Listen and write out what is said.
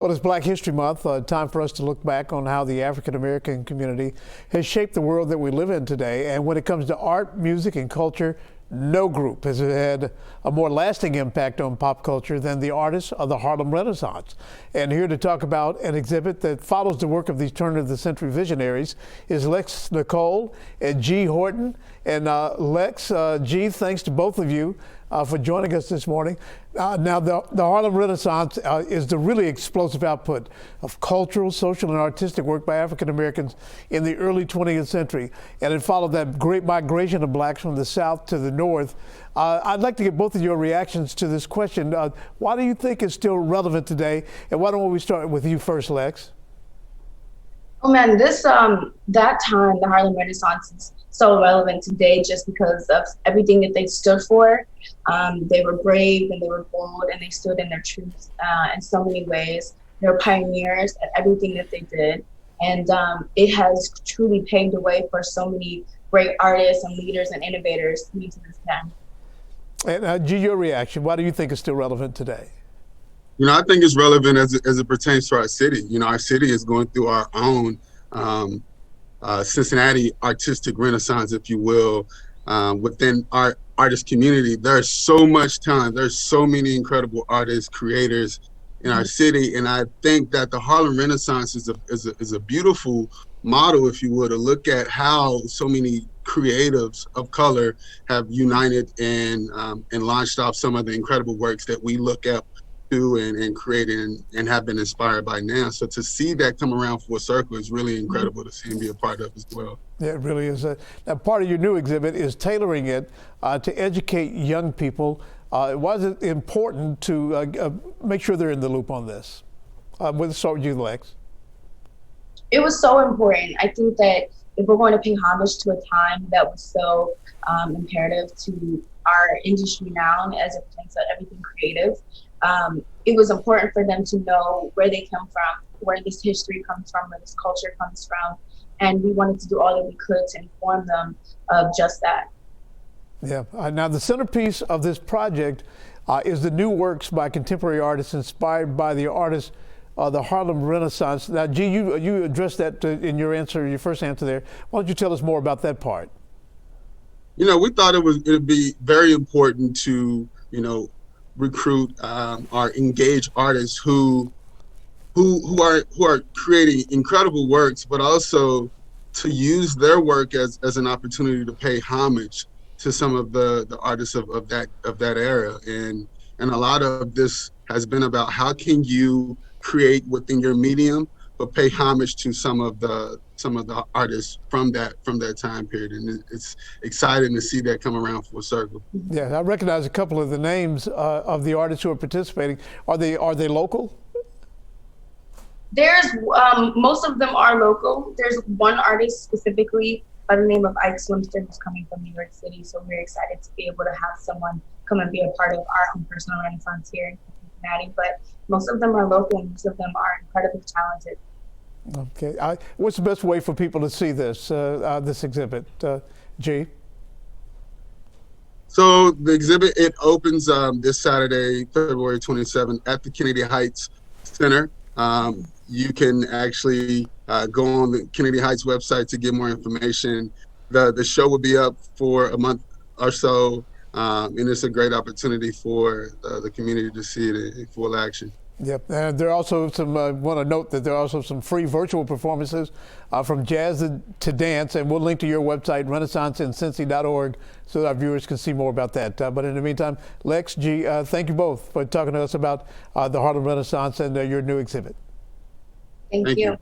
Well, it's Black History Month, time for us to look back on how the African American community has shaped the world that we live in today. And when it comes to art, music, and culture, no group has had a more lasting impact on pop culture than the artists of the Harlem Renaissance. And here to talk about an exhibit that follows the work of these turn-of-the-century visionaries is Lex Nicole and G. Horton. And Lex, G, thanks to both of you for joining us this morning. Now, the Harlem Renaissance is the really explosive output of cultural, social, and artistic work by African Americans in the early 20th century. And it followed that great migration of blacks from the South to the North. I'd like to get both of your reactions to this question. Why do you think it's still relevant today? And why don't we start with you first, Lex? Oh man, that time, the Harlem Renaissance is so relevant today just because of everything that they stood for. They were brave and they were bold and they stood in their truth in so many ways. They were pioneers at everything that they did. And it has truly paved the way for so many great artists and leaders and innovators to meet to this time. And G, your reaction, why do you think it's still relevant today? You know, I think it's relevant as it pertains to our city. You know, our city is going through our own Cincinnati artistic renaissance, if you will. Within our artist community, there's so much talent. There's so many incredible artists, creators in our city. And I think that the Harlem Renaissance is a beautiful model, if you will, to look at how so many creatives of color have united and launched off some of the incredible works that we look at and created and have been inspired by now. So to see that come around full circle is really incredible to see and be a part of as well. Yeah, it really is. Now, part of your new exhibit is tailoring it to educate young people. Why is it important to make sure they're in the loop on this? We'll start with you, Lex. It was so important. I think that if we're going to pay homage to a time that was so imperative to our industry now as it pertains to everything creative, it was important for them to know where they come from, where this history comes from, where this culture comes from. And we wanted to do all that we could to inform them of just that. Yeah. Now, the centerpiece of this project is the new works by contemporary artists inspired by the artists of the Harlem Renaissance. Now, G, you addressed that in your answer, your first answer there. Why don't you tell us more about that part? You know, we thought it'd be very important to, you know, recruit or engage artists who are creating incredible works, but also to use their work as an opportunity to pay homage to some of the artists of that era. And a lot of this has been about how can you create within your medium, but pay homage to some of the artists from that time period, and it's exciting to see that come around full circle. Yeah, I recognize a couple of the names of the artists who are participating. Are they local? There's most of them are local. There's one artist specifically by the name of Ike Slimster who's coming from New York City, so we're excited to be able to have someone come and be a part of our own personal renaissance here in Cincinnati. But most of them are local, and most of them are incredibly talented. Okay. What's the best way for people to see this exhibit, G? So the exhibit, it opens this Saturday, February 27th at the Kennedy Heights Center. You can actually go on the Kennedy Heights website to get more information. The show will be up for a month or so, and it's a great opportunity for the community to see it in full action. Yep, and there are also some, want to note that there are also some free virtual performances from jazz to dance, and we'll link to your website, renaissanceincincy.org, so that our viewers can see more about that. But in the meantime, Lex, G, thank you both for talking to us about the Harlem Renaissance and your new exhibit. Thank you.